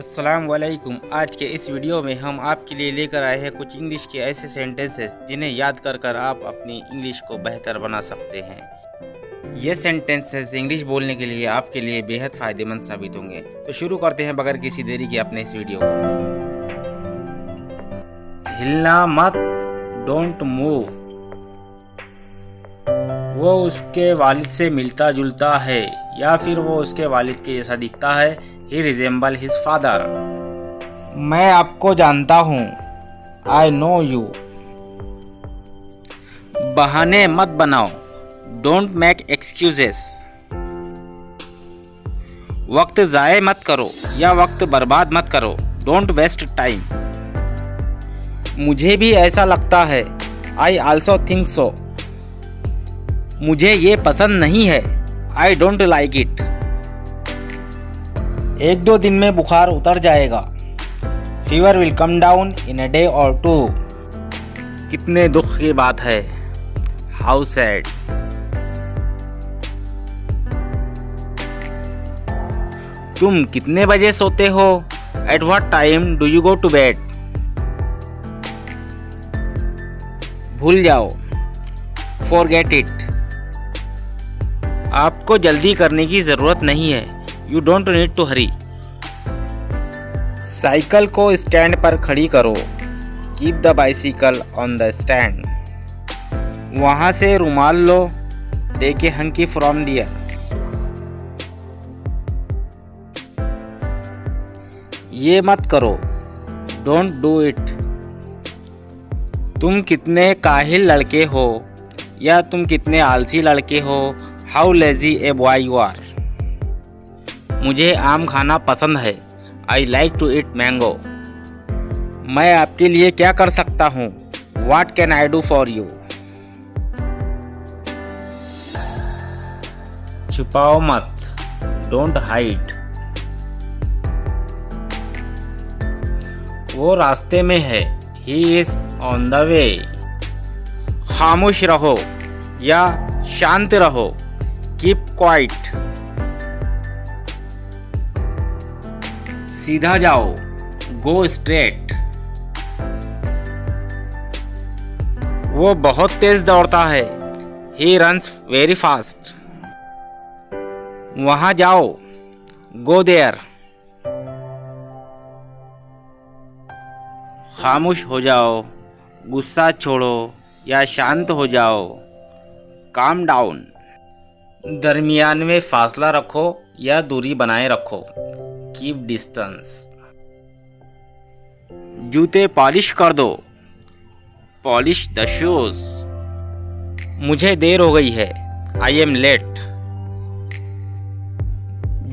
अस्सलाम वालेकुम। आज के इस वीडियो में हम आपके लिए लेकर आए हैं कुछ इंग्लिश के ऐसे सेंटेंसेस जिन्हें याद कर आप अपनी इंग्लिश को बेहतर बना सकते हैं। ये सेंटेंसेस इंग्लिश बोलने के लिए आपके लिए बेहद फ़ायदेमंद साबित होंगे। तो शुरू करते हैं बगैर किसी देरी के अपने इस वीडियो को। हिलना मत, डोंट मूव। वो उसके वालिद से मिलता जुलता है या फिर वो उसके वालिद के जैसा दिखता है। He resemble his father. मैं आपको जानता हूँ। I know you. बहाने मत बनाओ। Don't make excuses. वक्त ज़ाय मत करो या वक्त बर्बाद मत करो। Don't waste time. मुझे भी ऐसा लगता है। I also think so. मुझे ये पसंद नहीं है। I don't like it. एक दो दिन में बुखार उतर जाएगा। Fever will come down in a day और टू। कितने दुख की बात है। How sad. तुम कितने बजे सोते हो। At what time do you go to bed. भूल जाओ। Forget it. आपको जल्दी करने की ज़रूरत नहीं है। You don't need to hurry. Cycle को स्टैंड पर खड़ी करो। Keep the bicycle on the stand. वहाँ से रुमाल लो। Take a hanky from there. ये मत करो। Don't do it. तुम कितने काहिल लड़के हो या तुम कितने आलसी लड़के हो। How lazy a boy you are. मुझे आम खाना पसंद है। I like to eat mango. मैं आपके लिए क्या कर सकता हूँ। What can I do for you? छुपाओ मत। Don't hide. वो रास्ते में है। He is on the way. खामोश रहो या शांत रहो। Keep quiet. सीधा जाओ। Go straight. वो बहुत तेज दौड़ता है। He runs very fast. वहां जाओ। Go there. खामोश हो जाओ। गुस्सा छोड़ो या शांत हो जाओ। Calm down. दरमियान में फासला रखो या दूरी बनाए रखो। Keep distance. जूते पॉलिश कर दो। Polish the shoes. मुझे देर हो गई है। I am late.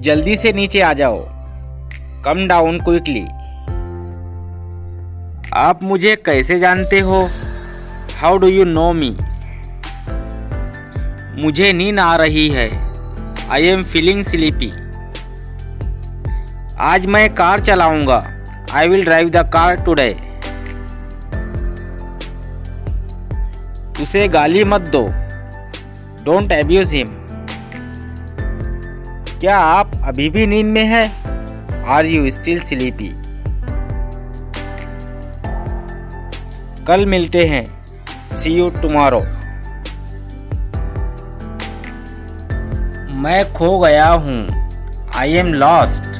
जल्दी से नीचे आ जाओ। Come down quickly. आप मुझे कैसे जानते हो। How do you know me. मुझे नींद आ रही है। I am feeling sleepy. आज मैं कार चलाऊंगा। I will drive the car today. उसे गाली मत दो। Don't abuse him. क्या आप अभी भी नींद में हैं। Are you still sleepy. कल मिलते हैं। See you tomorrow. मैं खो गया हूँ। I am lost.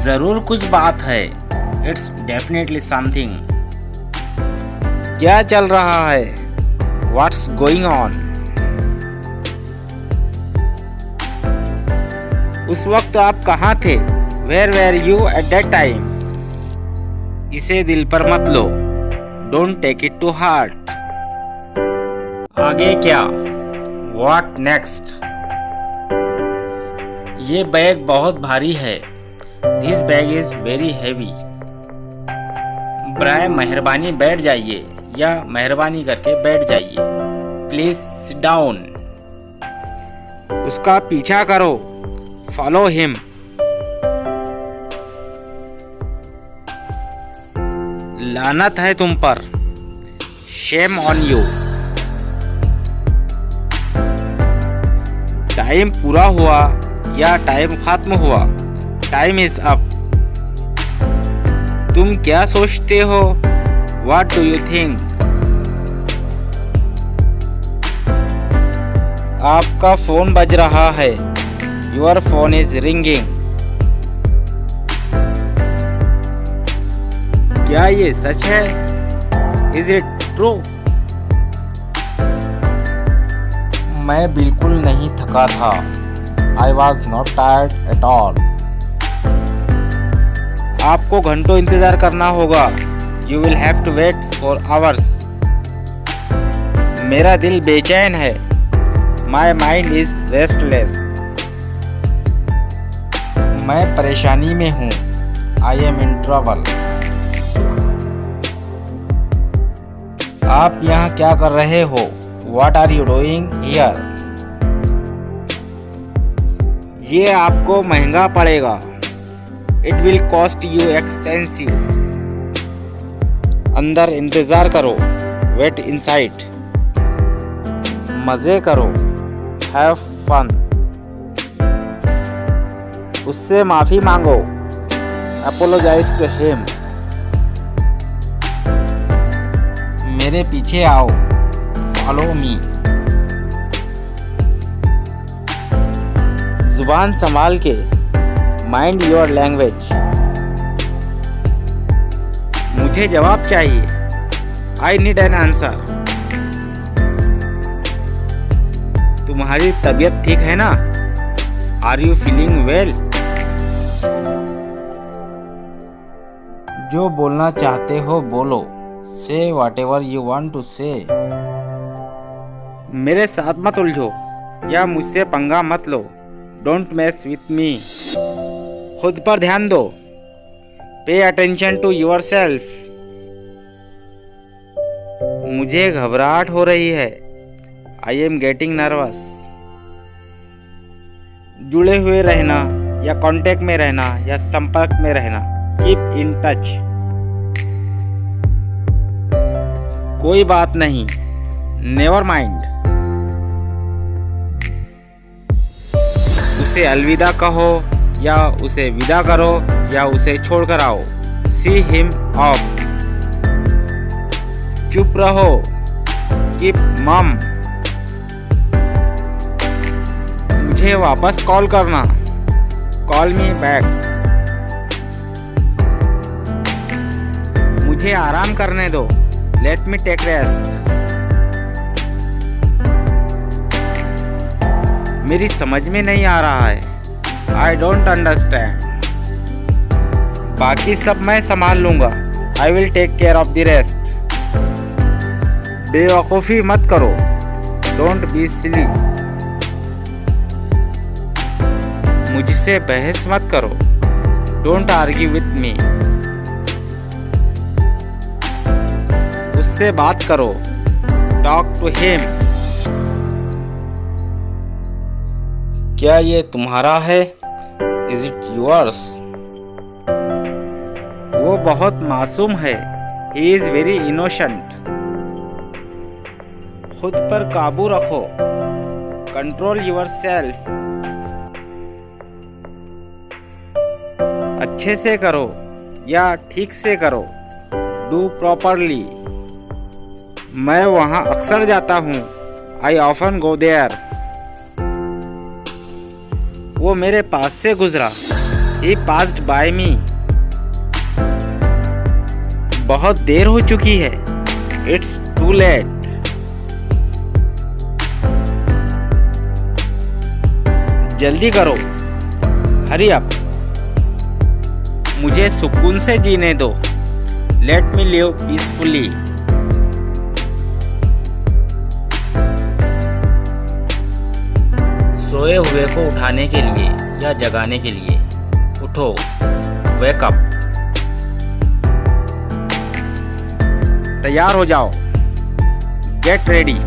जरूर कुछ बात है। It's definitely something. क्या चल रहा है। What's going on. उस वक्त आप कहाँ थे। Where were you at that time. इसे दिल पर मत लो। Don't take it to heart. आगे क्या। What next. ये बैग बहुत भारी है। This bag is very heavy. बराए मेहरबानी बैठ जाइए या मेहरबानी करके बैठ जाइए। Please sit down. उसका पीछा करो। Follow him. लानत है तुम पर। Shame on you. टाइम पूरा हुआ या टाइम खत्म हुआ। Time is up. तुम क्या सोचते हो? What do you think? आपका फोन बज रहा है। Your phone is ringing. क्या ये सच है? Is it true? मैं बिल्कुल नहीं थका था। I was not tired at all. आपको घंटों इंतजार करना होगा। You will have to wait for hours. मेरा दिल बेचैन है। My mind is restless. मैं परेशानी में हूँ। I am in trouble. आप यहाँ क्या कर रहे हो? What are you doing here? ये आपको महंगा पड़ेगा। It will cost you expensive. अंदर इंतज़ार करो। Wait inside. मज़े करो। Have fun. उससे माफ़ी मांगो। Apologize to him. मेरे पीछे आओ। Follow me. जुबान संभाल के। Mind your language. मुझे जवाब चाहिए। I need an answer. तुम्हारी तबीयत ठीक है ना? Are you feeling well? जो बोलना चाहते हो बोलो। Say whatever you want to say. मेरे साथ मत उलझो या मुझसे पंगा मत लो। Don't mess with me. खुद पर ध्यान दो। Pay attention to yourself. मुझे घबराहट हो रही है। I am getting nervous. जुड़े हुए रहना या कांटेक्ट में रहना या संपर्क में रहना। Keep in touch. कोई बात नहीं। Never mind. उसे अलविदा कहो या उसे विदा करो या उसे छोड़कर आओ। See him off. चुप रहो। Keep mum. मुझे वापस कॉल करना। Call me back. मुझे आराम करने दो। Let me take rest. मेरी समझ में नहीं आ रहा है। I don't understand. बाकी सब मैं संभाल लूँगा। I will take care of the rest. बेवकूफ़ी मत करो। Don't be silly. मुझसे बहस मत करो। Don't argue with me. उससे बात करो। Talk to him. क्या ये तुम्हारा है? Is it yours? वो बहुत मासूम है। He is very innocent. खुद पर काबू रखो। Control yourself. अच्छे से करो या ठीक से करो। Do properly. मैं वहाँ अक्सर जाता हूँ। I often go there. वो मेरे पास से गुजरा। He passed by me. बहुत देर हो चुकी है। It's too late. जल्दी करो। Hurry up. मुझे सुकून से जीने दो। Let me live peacefully. सोए हुए को उठाने के लिए या जगाने के लिए उठो। Wake up. तैयार हो जाओ। Get ready.